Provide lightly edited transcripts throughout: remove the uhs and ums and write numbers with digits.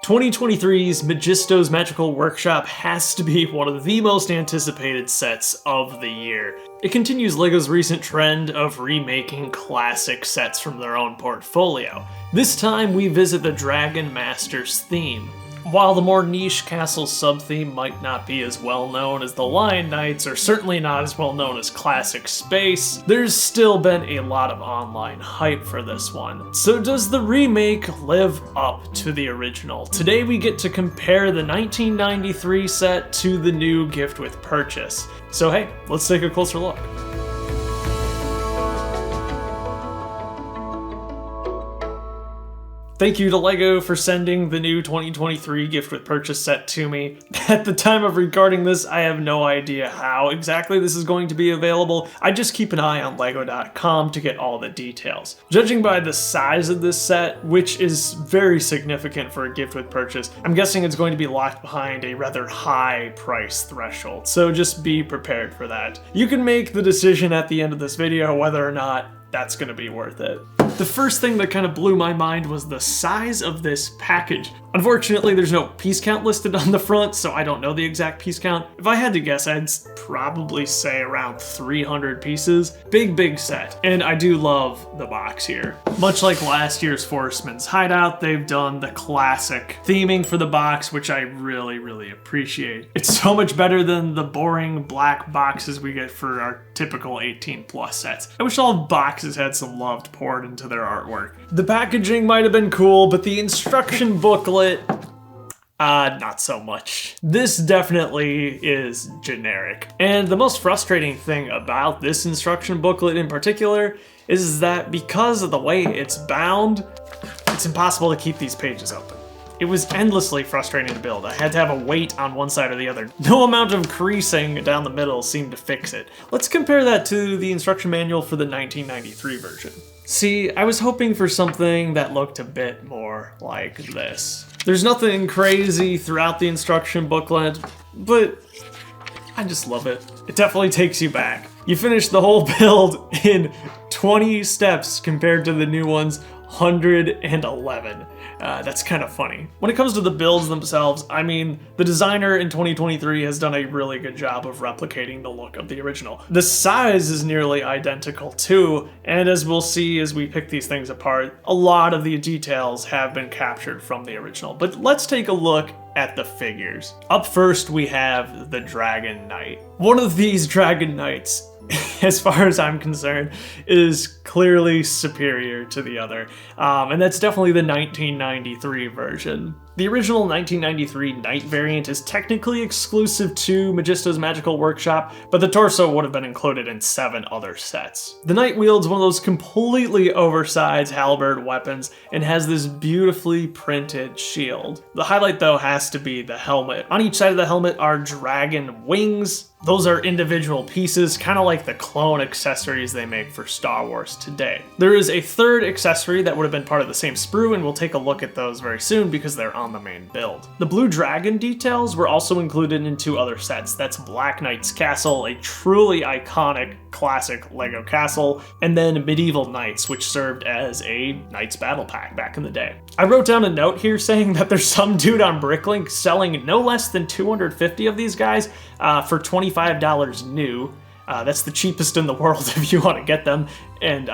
2023's Majisto's Magical Workshop has to be one of the most anticipated sets of the year. It continues LEGO's recent trend of remaking classic sets from their own portfolio. This time we visit the Dragon Master's theme. While the more niche castle sub-theme might not be as well known as the Lion Knights, or certainly not as well known as Classic Space, there's still been a lot of online hype for this one. So does the remake live up to the original? Today we get to compare the 1993 set to the new gift with purchase. So hey, let's take a closer look. Thank you to LEGO for sending the new 2023 gift with purchase set to me. At the time of recording this, I have no idea how exactly this is going to be available. I just keep an eye on LEGO.com to get all the details. Judging by the size of this set, which is very significant for a gift with purchase, I'm guessing it's going to be locked behind a rather high price threshold, so just be prepared for that. You can make the decision at the end of this video whether or not that's gonna be worth it. The first thing that kind of blew my mind was the size of this package. Unfortunately, there's no piece count listed on the front, so I don't know the exact piece count. If I had to guess, I'd probably say around 300 pieces. Big set. And I do love the box here. Much like last year's Forestman's Hideout, they've done the classic theming for the box, which I really appreciate. It's so much better than the boring black boxes we get for our typical 18+ sets. I wish all boxes had some love poured into their artwork. The packaging might have been cool, but the instruction booklet, not so much. This definitely is generic. And the most frustrating thing about this instruction booklet in particular is that because of the way it's bound, it's impossible to keep these pages open. It was endlessly frustrating to build. I had to have a weight on one side or the other. No amount of creasing down the middle seemed to fix it. Let's compare that to the instruction manual for the 1993 version. See, I was hoping for something that looked a bit more like this. There's nothing crazy throughout the instruction booklet, but I just love it. It definitely takes you back. You finish the whole build in 20 steps compared to the new one's 111. That's kind of funny. When it comes to the builds themselves, I mean, the designer in 2023 has done a really good job of replicating the look of the original. The size is nearly identical too, and as we'll see as we pick these things apart, a lot of the details have been captured from the original. But let's take a look at the figures. Up first, we have the Dragon Knight. One of these Dragon Knights, as far as I'm concerned, is clearly superior to the other. And that's definitely the 1993 version. The original 1993 Knight variant is technically exclusive to Majisto's Magical Workshop, but the torso would have been included in 7 other sets. The Knight wields one of those completely oversized halberd weapons and has this beautifully printed shield. The highlight though has to be the helmet. On each side of the helmet are dragon wings. Those are individual pieces, kind of like the clone accessories they make for Star Wars today. There is a third accessory that would have been part of the same sprue, and we'll take a look at those very soon because they're on the main build. The blue dragon details were also included in 2 other sets. That's Black Knight's Castle, a truly iconic classic LEGO castle, and then Medieval Knights, which served as a Knights battle pack back in the day. I wrote down a note here saying that there's some dude on Bricklink selling no less than 250 of these guys for $25 new. That's the cheapest in the world if you want to get them. And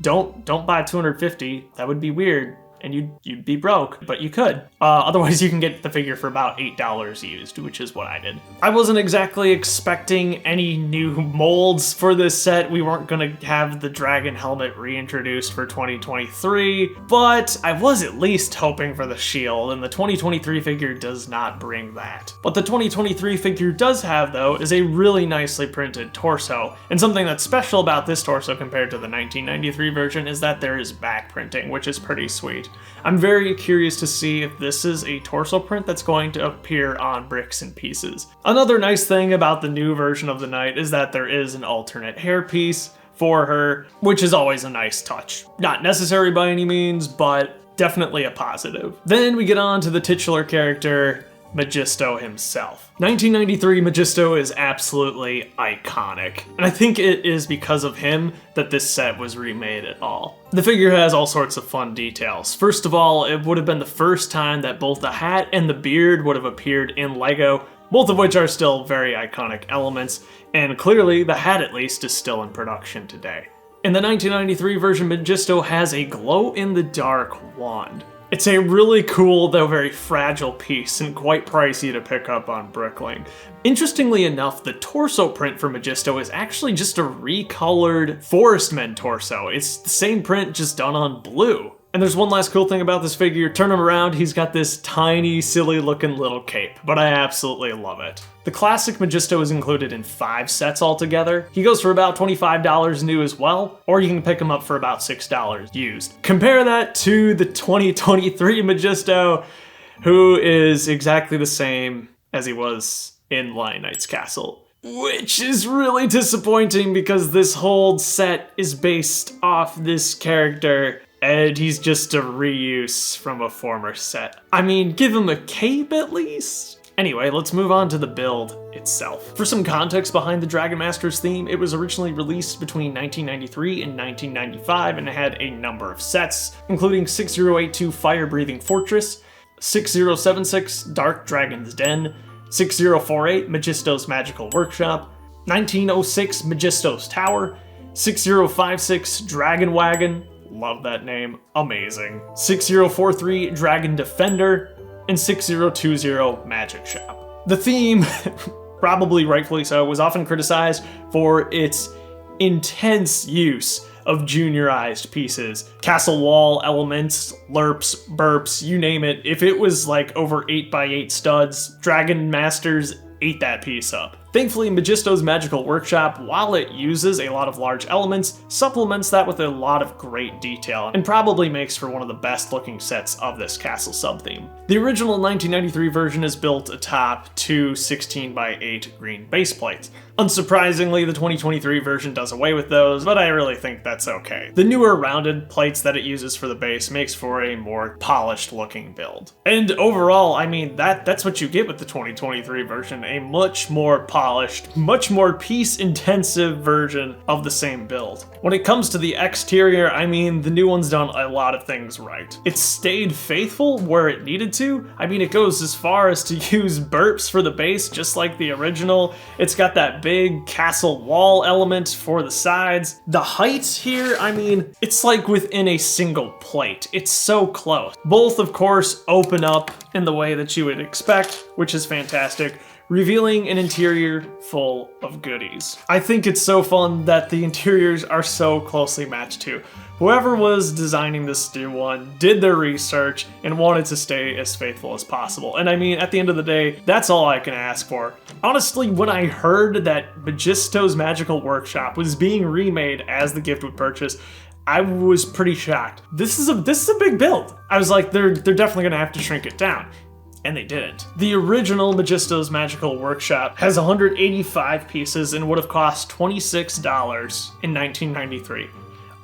don't buy 250. That would be weird. And you'd be broke, but you could. Otherwise, you can get the figure for about $8 used, which is what I did. I wasn't exactly expecting any new molds for this set. We weren't gonna have the dragon helmet reintroduced for 2023, but I was at least hoping for the shield, and the 2023 figure does not bring that. What the 2023 figure does have, though, is a really nicely printed torso, and something that's special about this torso compared to the 1993 version is that there is back printing, which is pretty sweet. I'm very curious to see if this is a torso print that's going to appear on Bricks and Pieces. Another nice thing about the new version of the Knight is that there is an alternate hairpiece for her, which is always a nice touch. Not necessary by any means, but definitely a positive. Then we get on to the titular character, Majisto himself. 1993 Majisto is absolutely iconic, and I think it is because of him that this set was remade at all. The figure has all sorts of fun details. First of all, it would have been the first time that both the hat and the beard would have appeared in LEGO, both of which are still very iconic elements, and clearly the hat at least is still in production today. In the 1993 version, Majisto has a glow-in-the-dark wand. It's a really cool, though very fragile piece, and quite pricey to pick up on Bricklink. Interestingly enough, the torso print for Majisto is actually just a recolored Forestmen torso. It's the same print, just done on blue. And there's one last cool thing about this figure. Turn him around, he's got this tiny, silly-looking little cape, but I absolutely love it. The classic Majisto is included in 5 sets altogether. He goes for about $25 new as well, or you can pick him up for about $6 used. Compare that to the 2023 Majisto, who is exactly the same as he was in Lion Knight's Castle. Which is really disappointing because this whole set is based off this character, and he's just a reuse from a former set. I mean, give him a cape at least? Anyway, let's move on to the build itself. For some context behind the Dragon Master's theme, it was originally released between 1993 and 1995 and it had a number of sets, including 6082 Fire Breathing Fortress, 6076 Dark Dragon's Den, 6048 Majisto's Magical Workshop, 1906 Majisto's Tower, 6056 Dragon Wagon, love that name, amazing, 6043 Dragon Defender, and 6020 Magic Shop. The theme, probably rightfully so, was often criticized for its intense use of juniorized pieces. Castle wall elements, lerps, burps, you name it. If it was like over 8x8 studs, Dragon Masters ate that piece up. Thankfully, Majisto's Magical Workshop, while it uses a lot of large elements, supplements that with a lot of great detail, and probably makes for one of the best looking sets of this castle sub-theme. The original 1993 version is built atop 2 16x8 green base plates. Unsurprisingly, the 2023 version does away with those, but I really think that's okay. The newer rounded plates that it uses for the base makes for a more polished looking build. And overall, I mean, that's what you get with the 2023 version, a much more polished, much more piece-intensive version of the same build. When it comes to the exterior, I mean, the new one's done a lot of things right. It's stayed faithful where it needed to. I mean, it goes as far as to use burps for the base, just like the original. It's got that big castle wall element for the sides. The heights here, I mean, it's like within a single plate. It's so close. Both, of course, open up in the way that you would expect, which is fantastic, revealing an interior full of goodies. I think it's so fun that the interiors are so closely matched too. Whoever was designing this new one did their research and wanted to stay as faithful as possible. And I mean, at the end of the day, that's all I can ask for. Honestly, when I heard that Majisto's Magical Workshop was being remade as the gift with purchase, I was pretty shocked. This is a big build. I was like, they're definitely gonna have to shrink it down. And they didn't. The original Majisto's Magical Workshop has 185 pieces and would have cost $26 in 1993.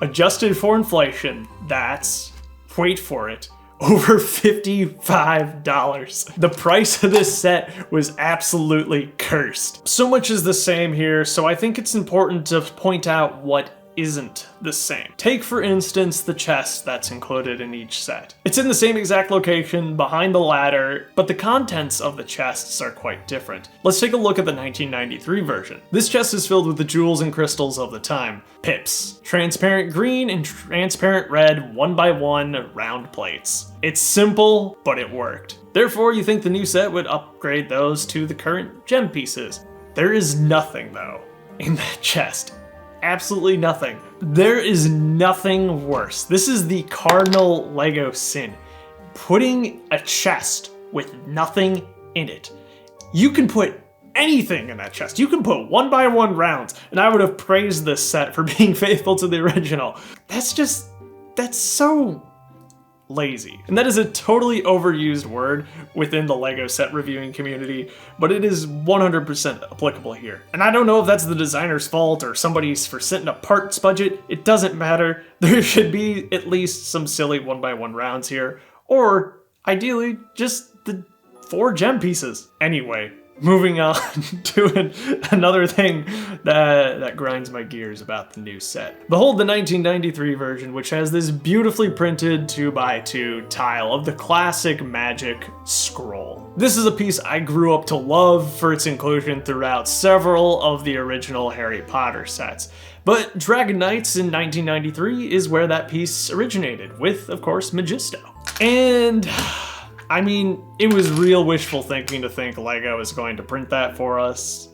Adjusted for inflation, that's, wait for it, over $55. The price of this set was absolutely cursed. So much is the same here, so I think it's important to point out what isn't the same. Take, for instance, the chest that's included in each set. It's in the same exact location behind the ladder, but the contents of the chests are quite different. Let's take a look at the 1993 version. This chest is filled with the jewels and crystals of the time. Pips. Transparent green and transparent red 1x1 round plates. It's simple, but it worked. Therefore, you think the new set would upgrade those to the current gem pieces. There is nothing, though, in that chest. Absolutely nothing. There is nothing worse. This is the cardinal LEGO sin. Putting a chest with nothing in it. You can put anything in that chest. You can put 1x1 rounds, and I would have praised this set for being faithful to the original. That's so lazy. And that is a totally overused word within the LEGO set reviewing community, but it is 100% applicable here. And I don't know if that's the designer's fault or somebody's for setting a parts budget. It doesn't matter. There should be at least some silly 1x1 rounds here, or ideally just the 4 gem pieces. Anyway, moving on to another thing that grinds my gears about the new set. Behold the 1993 version, which has this beautifully printed 2x2 tile of the classic magic scroll. This is a piece I grew up to love for its inclusion throughout several of the original Harry Potter sets. But Dragon Knights in 1993 is where that piece originated, with, of course, Majisto. And I mean, it was real wishful thinking to think LEGO was going to print that for us.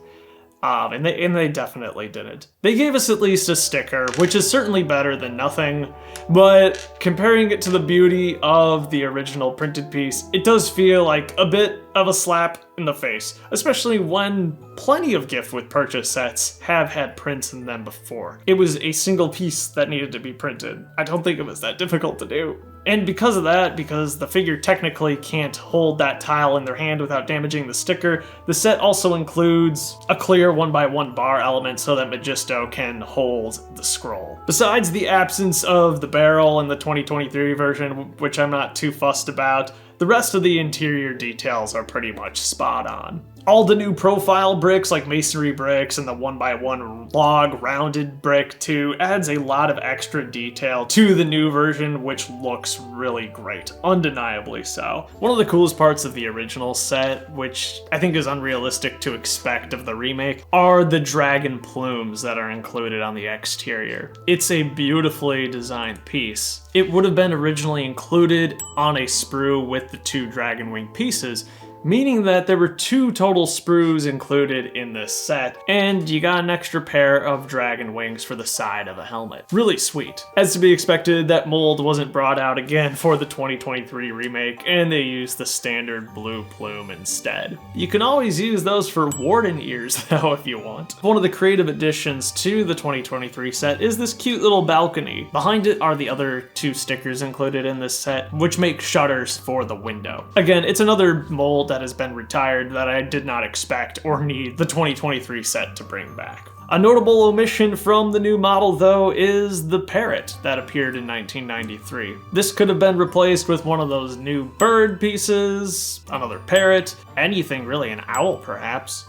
And they definitely didn't. They gave us at least a sticker, which is certainly better than nothing, but comparing it to the beauty of the original printed piece, it does feel like a bit of a slap in the face, especially when plenty of gift with purchase sets have had prints in them before. It was a single piece that needed to be printed. I don't think it was that difficult to do. And because of that, because the figure technically can't hold that tile in their hand without damaging the sticker, the set also includes a clear 1x1 bar element so that Majisto can hold the scroll. Besides the absence of the barrel in the 2023 version, which I'm not too fussed about, the rest of the interior details are pretty much spot on. All the new profile bricks like masonry bricks and the 1x1 log rounded brick too adds a lot of extra detail to the new version, which looks really great, undeniably so. One of the coolest parts of the original set, which I think is unrealistic to expect of the remake, are the dragon plumes that are included on the exterior. It's a beautifully designed piece. It would have been originally included on a sprue with the 2 dragon wing pieces, meaning that there were 2 total sprues included in this set, and you got an extra pair of dragon wings for the side of a helmet. Really sweet. As to be expected, that mold wasn't brought out again for the 2023 remake, and they used the standard blue plume instead. You can always use those for warden ears though if you want. One of the creative additions to the 2023 set is this cute little balcony. Behind it are the other 2 stickers included in this set, which make shutters for the window. Again, it's another mold that has been retired that I did not expect or need the 2023 set to bring back. A notable omission from the new model, though, is the parrot that appeared in 1993. This could have been replaced with one of those new bird pieces, another parrot, anything really, an owl perhaps.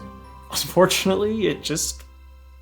Unfortunately, it just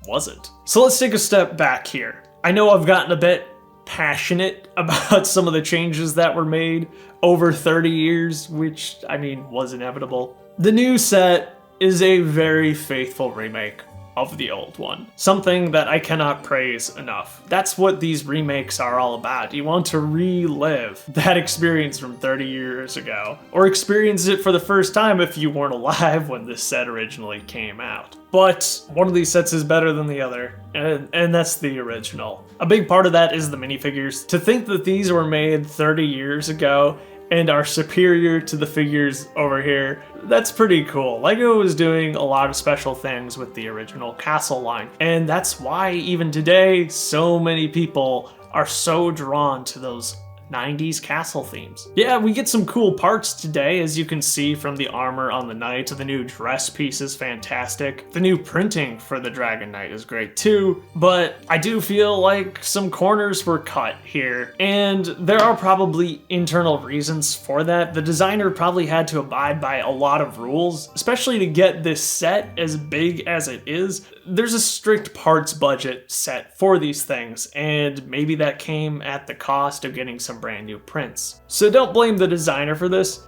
wasn't. So let's take a step back here. I know I've gotten a bit passionate about some of the changes that were made over 30 years, which, I mean, was inevitable. The new set is a very faithful remake of the old one, something that I cannot praise enough. That's what these remakes are all about. You want to relive that experience from 30 years ago, or experience it for the first time if you weren't alive when this set originally came out. But one of these sets is better than the other, and that's the original. A big part of that is the minifigures. To think that these were made 30 years ago and are superior to the figures over here, that's pretty cool. LEGO was doing a lot of special things with the original castle line, and that's why even today so many people are so drawn to those 90s castle themes. Yeah, we get some cool parts today, as you can see from the armor on the knight. The new dress piece is fantastic. The new printing for the Dragon Knight is great too, but I do feel like some corners were cut here, and there are probably internal reasons for that. The designer probably had to abide by a lot of rules, especially to get this set as big as it is. There's a strict parts budget set for these things, and maybe that came at the cost of getting some brand new prints. So don't blame the designer for this.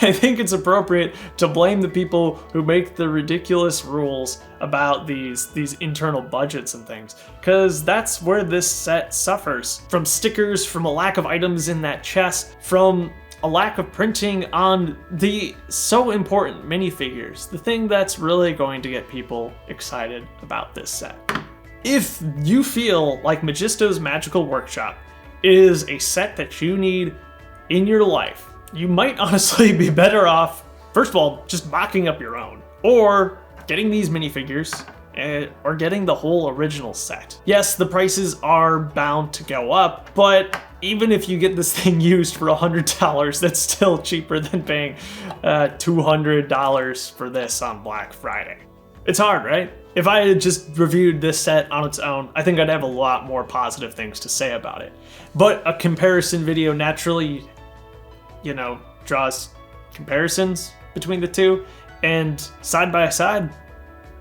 I think it's appropriate to blame the people who make the ridiculous rules about these internal budgets and things, because that's where this set suffers. From stickers, from a lack of items in that chest, from a lack of printing on the so important minifigures, the thing that's really going to get people excited about this set. If you feel like Majisto's Magical Workshop is a set that you need in your life, you might honestly be better off, first of all, just mocking up your own, or getting these minifigures, or getting the whole original set. Yes, the prices are bound to go up, but even if you get this thing used for $100, that's still cheaper than paying $200 for this on Black Friday. It's hard, right? If I had just reviewed this set on its own, I think I'd have a lot more positive things to say about it. But a comparison video naturally, draws comparisons, between the two, and side by side,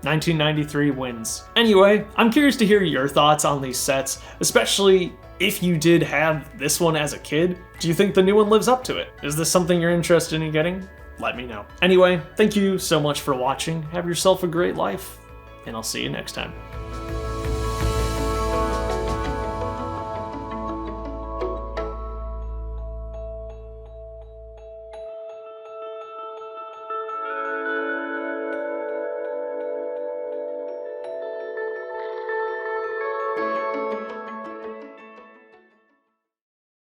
1993 wins. Anyway, I'm curious to hear your thoughts on these sets, especially if you did have this one as a kid. Do you think the new one lives up to it? Is this something you're interested in getting? Let me know. Anyway, thank you so much for watching. Have yourself a great life, and I'll see you next time.